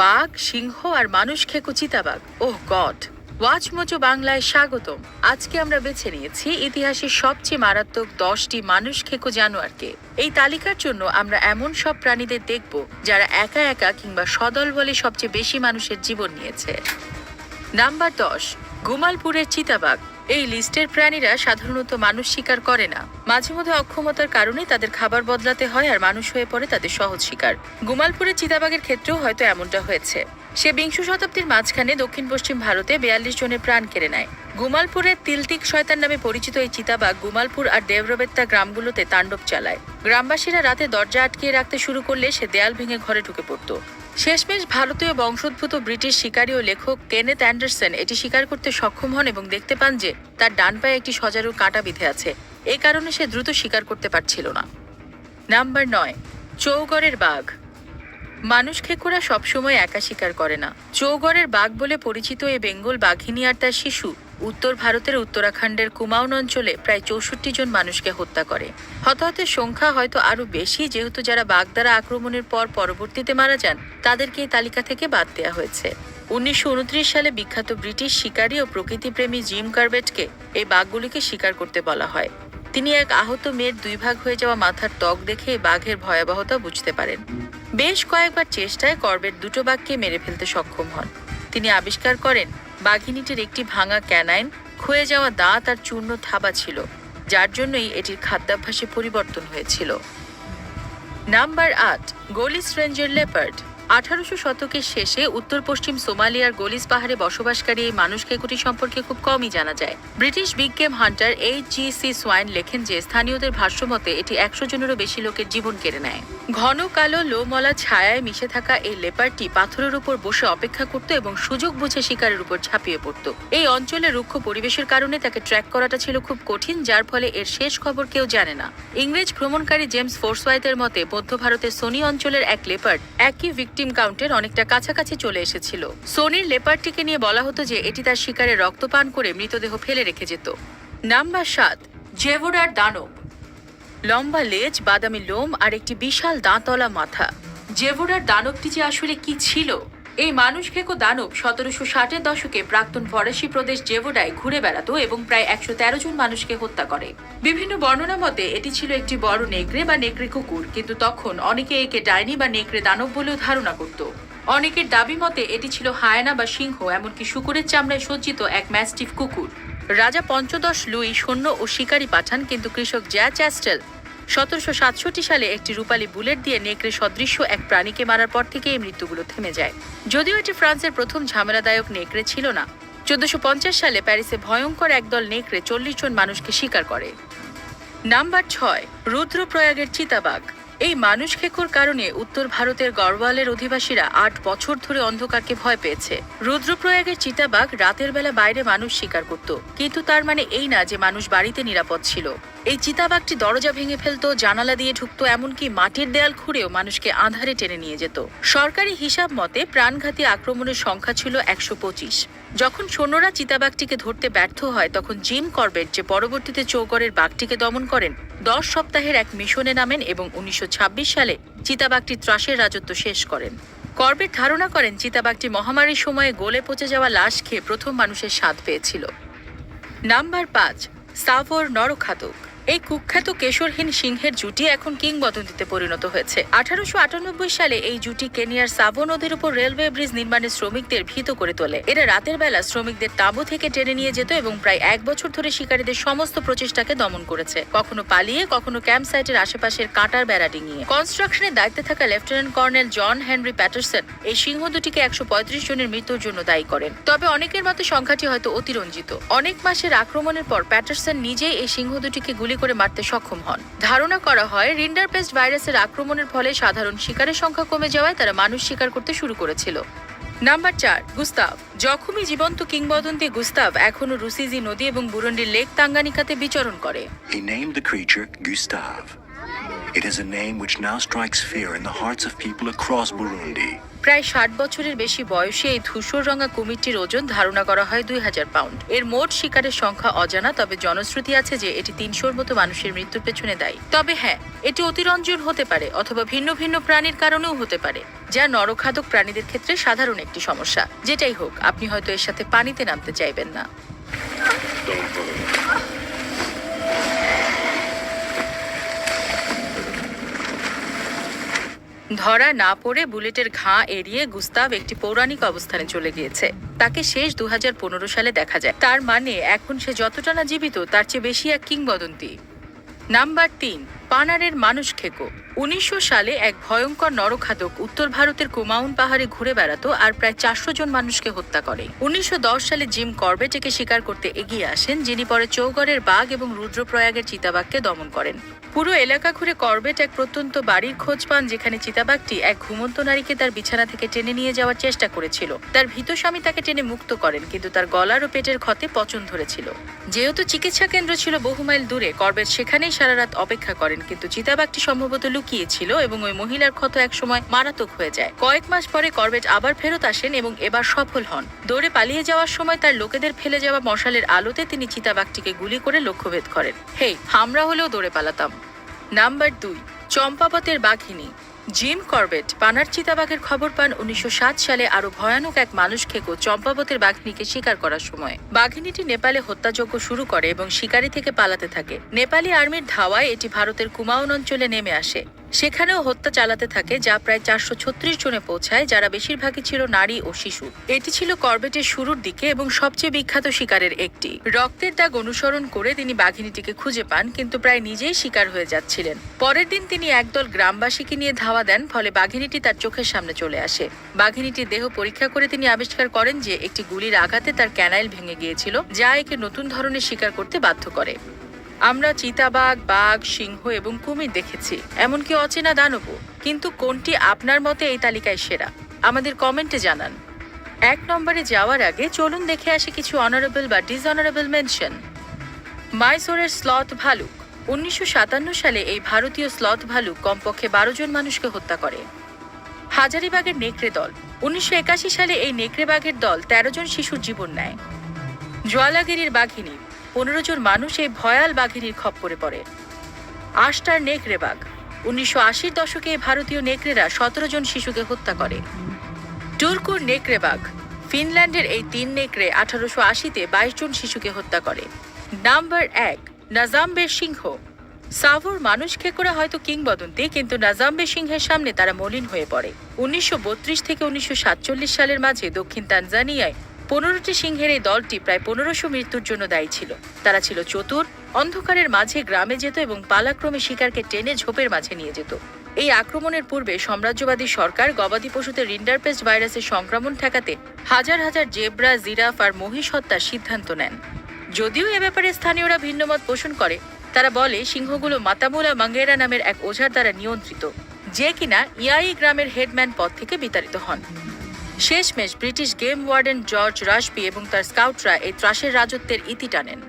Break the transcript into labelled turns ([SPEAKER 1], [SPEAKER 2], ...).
[SPEAKER 1] বাঘ, সিংহ আর মানুষ খেকো চিতাবাঘ। ওহ গড! ওয়াচ মোজো বাংলায় স্বাগতম। আজকে আমরা বেছে নিয়েছি ইতিহাসের সবচেয়ে মারাত্মক 10টি মানুষ খেকো জানোয়ারকে। এই তালিকার জন্য আমরা এমন সব প্রাণীদের দেখব যারা একা একা কিংবা সদল বলে সবচেয়ে বেশি মানুষের জীবন নিয়েছে। নাম্বার 10, গুমালপুরের চিতাবাঘ। এই লিস্টের প্রাণীরা সাধারণত মানুষ শিকার করে না। মাঝে মধ্যে অক্ষমতার কারণে তাদের খাবার বদলাতে হয় আর মানুষ হয়ে পড়ে তাদের সহজ শিকার। গুমালপুরের চিতাবাঘের ক্ষেত্রেও হয়তো এমনটা হয়েছে। সে বিংশ শতাব্দীর মাঝখানে দক্ষিণ পশ্চিম ভারতে 42 জনের প্রাণ কেড়ে নেয়। গুমালপুরের তিলতিক শয়তান নামে পরিচিত এই চিতাবাঘ গুমালপুর আর দেবরবেত্তা গ্রামগুলোতে তাণ্ডব চালায়। গ্রামবাসীরা রাতে দরজা আটকিয়ে রাখতে শুরু করলে সে দেয়াল ভেঙে ঘরে ঢুকে পড়ত। শেষমেশ ভারতীয় বংশোদ্ভূত ব্রিটিশ শিকারী ও লেখক কেনেথ অ্যান্ডারসন এটি শিকার করতে সক্ষম হন এবং দেখতে পান যে তার ডান পায়ে একটি সজারুর কাঁটা বিঁধে আছে। এই কারণে সে দ্রুত শিকার করতে পারছিল না। নাম্বার 9, চৌগড়ের বাঘ। মানুষ খেকোরা সবসময় একা শিকার করে না। চৌগড়ের বাঘ বলে পরিচিত এই বেঙ্গল বাঘিনী আর তার শিশু উত্তর ভারতের উত্তরাখণ্ডের কুমাউন অঞ্চলে প্রায় 64 জন মানুষকে হত্যা করে। হতাহতের সংখ্যা হয়তো আরো বেশি, যেহেতু যারা বাঘ দ্বারা আক্রমণের পর পরবর্তীতে মারা যান তাদেরকে এই তালিকা থেকে বাদ দেওয়া হয়েছে। 1929 সালে বিখ্যাত ব্রিটিশ শিকারী ও প্রকৃতিপ্রেমী জিম কারবেটকে এই বাঘগুলিকে শিকার করতে বলা হয়। তিনি এক আহত মেয়ের 2 ভাগ হয়ে যাওয়া মাথার ত্বক দেখে এই বাঘের ভয়াবহতা বুঝতে পারেন। বেশ কয়েকবার চেষ্টায় করবেট 2টো বাঘকে মেরে ফেলতে সক্ষম হন। তিনি আবিষ্কার করেন বাঘিনীটির একটি ভাঙা ক্যানাইন, ক্ষয়ে যাওয়া দাঁত আর চূর্ণ থাবা ছিল, যার জন্যই এটির খাদ্যাভ্যাসে পরিবর্তন হয়েছিল। নাম্বার 8, গোলিস রেঞ্জের লেপার্ড। 1800 শতকের শেষে উত্তর পশ্চিম সোমালিয়ার গোলিস পাহাড়ে বসবাসকারী এই মানুষ খেকোটি সম্পর্কে খুব কমই জানা যায়। British big game Hunter H.G.C. Swine লেখেন যে স্থানীয়দের ভাষ্যমতে এটি 100 জনেরও বেশি লোকের জীবন কেড়ে নেয়। ঘন কালো লোমলা ছায়ায় মিশে থাকা এই লেপারটি পাথরের উপর বসে অপেক্ষা করত এবং সুযোগ বুঝে শিকারের উপর ঝাঁপিয়ে পড়ত। এই অঞ্চলে রুক্ষ পরিবেশের কারণে তাকে ট্র্যাক করাটা ছিল খুব কঠিন, যার ফলে এর শেষ খবর কেউ জানে না। ইংরেজ ভ্রমণকারী জেমস ফোর্সওয়াইথের মতে মধ্য ভারতের সোনি অঞ্চলের এক লেপার্ড একই ভিকটিম কাউন্টের অনেকটা কাছাকাছি চলে এসেছিল। সোনির লেপার্ডটিকে নিয়ে বলা হতো যে এটি তার শিকারের রক্ত পান করে মৃতদেহ ফেলে রেখে যেত। নাম্বার 7, জেভোডার দানব। লম্বা লেজ, বাদামি লোম আর একটি বিশাল দাঁতওয়ালা মাথা। জেভোডার দানবটি যে আসলে কি ছিল? এই মানুষ খেকো দানব 1760-এর দশকে প্রাক্তন ফরাসি প্রদেশ জেভোডায় ঘুরে বেড়াতো এবং প্রায় 113 জন মানুষকে হত্যা করে। বিভিন্ন বর্ণনা মতে এটি ছিল একটি বড় নেকড়ে বা নেকড়ে কুকুর, কিন্তু তখন অনেকে একে ডাইনি বা নেকড়ে দানব বলেও ধারণা করত। অনেকের দাবি মতে এটি ছিল হায়না বা সিংহ, এমনকি শুকরের চামড়ায় সজ্জিত এক ম্যাস্টিফ কুকুর। রাজা পঞ্চদশ লুই সৈন্য ও শিকারী পাঠান, কিন্তু কৃষক জ্যা চ্যাস্টেল 1767 সালে একটি রূপালী বুলেট দিয়ে নেকড়ে সদৃশ্য এক প্রাণীকে মারার পর থেকে এই মৃত্যুগুলো থেমে যায়। যদিও এটি ফ্রান্সের প্রথম ঝামেলাদায়ক নেকড়ে ছিল না। 1450 সালে প্যারিসে ভয়ঙ্কর একদল নেকড়ে 40 জন মানুষকে শিকার করে। নাম্বার 6, রুদ্রপ্রয়াগের চিতাবাঘ। এই মানুষ খেকোর কারণে উত্তর ভারতের গড়ওয়ালের অধিবাসীরা 8 বছর ধরে অন্ধকারকে ভয় পেয়েছে। রুদ্রপ্রয়াগের চিতাবাঘ রাতের বেলা বাইরে মানুষ শিকার করত, কিন্তু তার মানে এই না যে মানুষ বাড়িতে নিরাপদ ছিল। এই চিতাবাঘটি দরজা ভেঙে ফেলতো, জানালা দিয়ে ঢুকতো, এমনকি মাটির দেয়াল খুঁড়েও মানুষকে আঁধারে টেনে নিয়ে যেত। সরকারি হিসাব মতে প্রাণঘাতী আক্রমণের সংখ্যা ছিল 125। যখন সৈন্যরা চিতাবাঘটিকে ধরতে ব্যর্থ হয় তখন জিম করবেট, যে পরবর্তীতে চৌগড়ের বাঘটিকে দমন করেন, 10 সপ্তাহের এক মিশনে নামেন এবং 1926 সালে চিতাবাঘটি ত্রাসের রাজত্ব শেষ করেন। করবেট ধারণা করেন চিতাবাঘটি মহামারীর সময়ে গলে পচে যাওয়া লাশ খেয়ে প্রথম মানুষের স্বাদ পেয়েছিল। নাম্বার 5, সাভোর নরখাতক। এই কুখ্যাত কেশরহীন সিংহের জুটি এখন কিংবদন্তিতে পরিণত হয়েছে। 1898 সালে এই জুটি কেনিয়ার সাভো নদীর উপর রেলওয়ে ব্রিজ নির্মাণের শ্রমিকদের ভীত করে তোলে। এরা রাতের বেলা শ্রমিকদের তাঁবু থেকে টেনে নিয়ে যেত এবং প্রায় 1 বছর ধরে শিকারীদের সমস্ত প্রচেষ্টাকে দমন করেছে, কখনো পালিয়ে, কখনো ক্যাম্প সাইটের আশেপাশের কাঁটার বেড়া ডিঙিয়ে। কনস্ট্রাকশনের দায়িত্বে থাকা lieutenant colonel John Henry Patterson এই সিংহ দুটিকে 135 জনের মৃত্যুর জন্য দায়ী করেন। তবে অনেকের মতে সংখ্যাটি হয়তো অতিরঞ্জিত। অনেক মাসের আক্রমণের পর প্যাটারসন নিজেই এই সিংহ দুটিকে গুলি করে মারতে সক্ষম হন। ধারণা করা হয় রিন্ডারপেস্ট ভাইরাসের আক্রমণের ফলে সাধারণ শিকারের সংখ্যা কমে যাওয়ায় তারা মানুষ শিকার করতে শুরু করেছিল। Number 4, Gustave. জখমি জীবন্ত কিংবদন্তি গুস্তাভ এখনো রুসিজি নদী এবং বুরুন্ডির লেক তাঙ্গানিকাতে বিচরণ করে।
[SPEAKER 2] He named the creature Gustave. It is a name which now strikes fear in the hearts of people across Burundi.
[SPEAKER 1] প্রায় 60 বছরের বেশি বয়সে এই ধূসর রঙা কুমিরটির ওজন ধারণা করা হয় 2000 পাউন্ড। এর মোট শিকারের সংখ্যা অজানা, তবে জনশ্রুতি আছে যে এটি 300-র মতো মানুষের মৃত্যুর পেছনে দায়ী। তবে হ্যাঁ, এটি অতিরঞ্জন হতে পারে অথবা ভিন্ন ভিন্ন প্রাণীর কারণেও হতে পারে, যা নরখাদক প্রাণীদের ক্ষেত্রে সাধারণ একটি সমস্যা। যেটাই হোক, আপনি হয়তো এর সাথে পানিতে নামতে চাইবেন না। ধরা না পড়ে বুলেটের ঘা এড়িয়ে গুস্তাভ একটি পৌরাণিক অবস্থানে চলে গিয়েছে। তাকে শেষ 2015 সালে দেখা যায়। তার মানে এখন সে যতটা না জীবিত তার চেয়ে বেশি এক কিংবদন্তি। নাম্বার 3, পানারের মানুষ খেকো। 1900 সালে এক ভয়ঙ্কর নরখাদক উত্তর ভারতের কুমাউন পাহাড়ে ঘুরে বেড়াতো আর প্রায় 400 জন মানুষকে হত্যা করে। 1910 সালে জিম কর্বেট একে শিকার করতে এগিয়ে আসেন, যিনি পরে চৌগড়ের বাঘ এবং রুদ্রপ্রয়াগের চিতাবাঘকে দমন করেন। পুরো এলাকা ঘুরে কর্বেট এক প্রত্যন্ত বাড়ির খোঁজ পান, যেখানে চিতাবাঘটি এক ঘুমন্ত নারীকে তার বিছানা থেকে টেনে নিয়ে যাওয়ার চেষ্টা করেছিল। তার ভীত স্বামী তাকে টেনে মুক্ত করেন, কিন্তু তার গলার ও পেটের ক্ষতে পচন ধরেছিল। যেহেতু চিকিৎসা কেন্দ্র ছিল বহু মাইল দূরে, কর্বেট সেখানেই সারা রাত অপেক্ষা করেন, কিন্তু চিতাবাঘটি সম্ভবত লুকিয়েছিল এবং ওই মহিলার ক্ষত একসময় মারাত্মক হয়ে যায়। কয়েক মাস পরে কর্বেট আবার ফেরত আসেন এবং এবার সফল হন। দৌড়ে পালিয়ে যাওয়ার সময় তার লোকেদের ফেলে যাওয়া মশালের আলোতে তিনি চিতাবাঘটিকে গুলি করে লক্ষ্যভেদ করেন। হেই, আমরা হলেও দৌড়ে পালাতাম। নাম্বার 2, চম্পাবতের বাঘিনী। জিম কর্বেট পানার চিতাবাঘের খবর পান 1907 সালে আরো ভয়ানক এক মানুষ খেকো চম্পাবতের বাঘিনীকে শিকার করার সময়। বাঘিনীটি নেপালে হত্যাযজ্ঞ শুরু করে এবং শিকারি থেকে পালাতে থাকে। নেপালি আর্মির ধাওয়ায় এটি ভারতের কুমাউন অঞ্চলে নেমে আসে। সেখানেও হত্যা চালাতে থাকে, যা প্রায় 436 জনে পৌঁছায়, যারা বেশিরভাগই ছিল নারী ও শিশু। এটি ছিল কর্বেটের শুরুর দিকে এবং সবচেয়ে বিখ্যাত শিকারের একটি। রক্তের দাগ অনুসরণ করে তিনি বাঘিনীটিকে খুঁজে পান, কিন্তু প্রায় নিজেই শিকার হয়ে যাচ্ছিলেন। পরের দিন তিনি একদল গ্রামবাসীকে নিয়ে ধাওয়া দেন, ফলে বাঘিনীটি তার চোখের সামনে চলে আসে। বাঘিনীটির দেহ পরীক্ষা করে তিনি আবিষ্কার করেন যে একটি গুলির আঘাতে তার ক্যানাইল ভেঙে গিয়েছিল, যা একে নতুন ধরনের শিকার করতে বাধ্য করে। আমরা চিতাবাঘ, বাঘ, সিংহ এবং কুমির দেখেছি, এমনকি অচেনা দানবও। কিন্তু কোনটি আপনার মতে এই তালিকায় সেরা? আমাদের কমেন্টে জানান। 1 নম্বরে যাওয়ার আগে চলুন দেখে আসি কিছু অনারেবল বা ডিসঅনারেবল মেনশন। মাইসোরের স্লথ ভালুক। 1957 সালে এই ভারতীয় স্লথ ভালুক কমপক্ষে 12 জন মানুষকে হত্যা করে। হাজারিবাগের নেকড়ে দল। 1981 সালে এই নেকড়ে বাঘের দল 13 জন শিশুর জীবন নেয়। জোয়ালাগিরির বাঘিনী। 15 জন মানুষ এই ভয়াল বাঘিনীর খপ্পরে পড়ে। আষ্টার নেকড়ে বাঘ। 1980-র দশকে ভারতীয় নেকড়েরা 17 জন শিশুকে হত্যা করে। টুরকুর নেকড়ে বাঘ। ফিনল্যান্ডের এই 3 নেকড়ে 1880-তে 22 জন শিশুকে হত্যা করে। নাম্বার 1, নাজাম্বের সিংহ। সাভোর মানুষ খেকোরা হয়তো কিংবদন্তি, কিন্তু নাজাম্বে সিংহের সামনে তারা মলিন হয়ে পড়ে। 1932 থেকে 1947 সালের মাঝে দক্ষিণ তানজানিয়ায় 15টি সিংহের এই দলটি প্রায় 1500 মৃত্যুর জন্য দায়ী ছিল। তারা ছিল চতুর, অন্ধকারের মাঝে গ্রামে যেত এবং পালাক্রমে শিকারকে টেনে ঝোপের মাঝে নিয়ে যেত। এই আক্রমণের পূর্বে সাম্রাজ্যবাদী সরকার গবাদি পশুতে রিন্ডারপেস্ট ভাইরাসের সংক্রমণ ঠেকাতে হাজার হাজার জেব্রা, জিরাফ আর মহিষ হত্যার সিদ্ধান্ত নেন। যদিও এ ব্যাপারে স্থানীয়রা ভিন্নমত পোষণ করে। তারা বলে সিংহগুলো মাতামুলা মাঙ্গেরা নামের এক ওঝার দ্বারা নিয়ন্ত্রিত, যে কিনা ইয়াই গ্রামের হেডম্যান পদ থেকে বিতাড়িত হন। শেষমেশ ব্রিটিশ গেম ওয়ার্ডেন জর্জ রাশবি এবং তার স্কাউটরা এই ত্রাসের রাজত্বের ইতি টানেন।